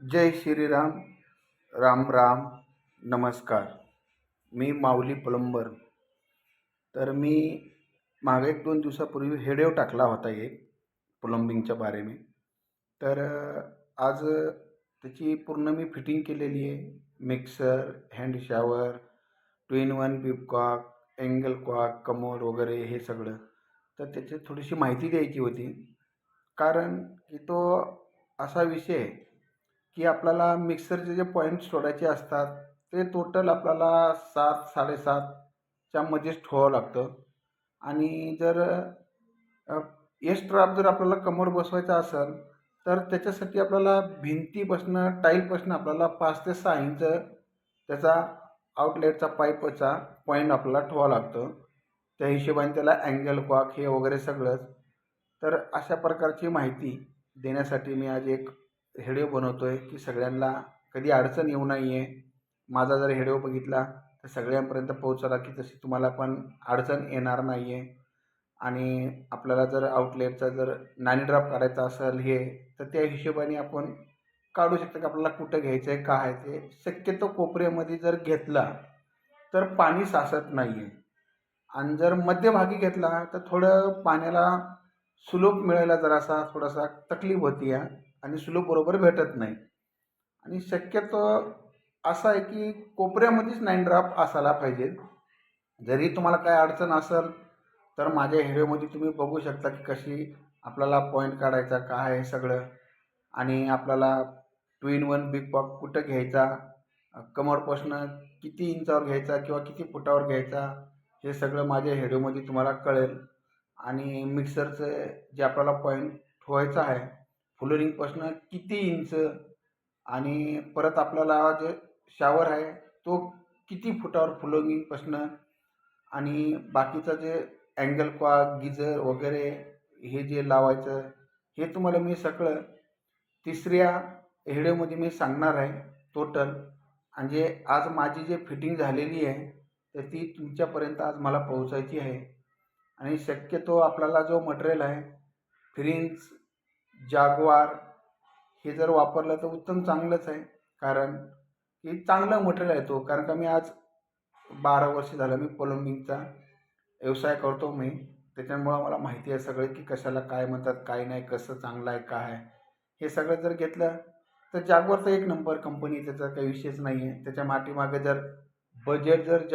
जय श्रीराम. राम राम. नमस्कार. मी माऊली प्लंबर. तर मी मागे 1-2 दिवसापूर्वी व्हिडिओ टाकला होता एक प्लंबिंगच्या बारे में. तर आज त्याची पूर्ण मी फिटिंग केलेली आहे. Mixer, hand shower, 2-in-1 bibcock, angle cock, commode वगैरे हे सगळं. तर त्याची थोडीशी माहिती द्यायची होती. कारण की तो असा विषय आहे की आपल्याला मिक्सरचे जे पॉईंट सोडायचे असतात ते टोटल आपल्याला 7-7.5च्या मध्येच ठेवावं लागतं. आणि जर एस-ट्रॅप जर आपल्याला कमोड बसवायचा असेल तर त्याच्यासाठी आपल्याला भिंतीपासनं टाईलपासनं आपल्याला 5 ते 6 इंच त्याचा आउटलेटचा पाईपचा पॉईंट आपल्याला ठेवावं लागतं. त्या हिशोबाने त्याला अँगल कॉक हे वगैरे सगळंच. तर अशा प्रकारची माहिती देण्यासाठी मी आज एक व्हिडिओ बनवतो आहे की सगळ्यांना कधी अडचण येऊ नये. माझा जर व्हिडिओ बघितला तर सगळ्यांपर्यंत पोहोचला की तशी तुम्हाला पण अडचण येणार नाही आहे. आणि आपल्याला जर आउटलेटचा जर नाणी ड्रॉप काढायचा असेल हे तर त्या हिशोबाने आपण काढू शकतो की आपल्याला कुठं घ्यायचं आहे काय आहे ते. शक्यतो कोपऱ्यामध्ये जर घेतला तर पाणी साचत नाही आहे. आणि जर मध्यभागी घेतला तर थोडं पाण्याला सुलूक मिळायला जरासा थोडासा तकलीफ होती आहे आणि सुलूक बरोबर भेटत नाही. आणि शक्यतो असं आहे की कोपऱ्यामध्येच 9 ड्रॉप असायला पाहिजे. जरी तुम्हाला काय अडचण असेल तर माझ्या व्हिडिओमध्ये तुम्ही बघू शकता की कशी आपल्याला पॉईंट काढायचा काय आहे सगळं. आणि आपल्याला 2-in-1 बिग बॉक कुठं घ्यायचा, कमरपासनं किती इंचावर घ्यायचा किंवा किती फुटावर घ्यायचा हे सगळं माझ्या व्हिडिओमध्ये तुम्हाला कळेल. आणि मिक्सरचं जे आपल्याला पॉईंट ठेवायचा आहे फ्लोरिंगपासनं किती इंच आणि परत आपल्याला जे शॉवर आहे तो किती फुटावर फ्लोरिंगपासनं आणि बाकीचं जे अँगल कॉक गिजर वगैरे हे जे लावायचं हे तुम्हाला मी सगळं तिसऱ्या व्हिडिओमध्ये मी सांगणार आहे टोटल. म्हणजे आज माझी जी फिटिंग झालेली आहे तर ती तुमच्यापर्यंत आज मला पोहोचायची आहे. आणि शक्यतो आपल्याला जो मटेरियल आहे फ्रिंज, जाग्वार हे जर वापरलं तर उत्तम चांगलंच आहे. कारण की चांगलं मटेरियल आहे तो. कारण का मी आज 12 वर्ष झालं मी प्लंबिंगचा व्यवसाय करतो मी. त्याच्यामुळं मला माहिती आहे सगळं की कशाला काय म्हणतात काय नाही, कसं चांगलं आहे काय आहे हे सगळं. जर घेतलं तर जाग्वार तर एक नंबर कंपनी, त्याचा काही विषयच नाही आहे. त्याच्या पाठीमागे जर बजेट जर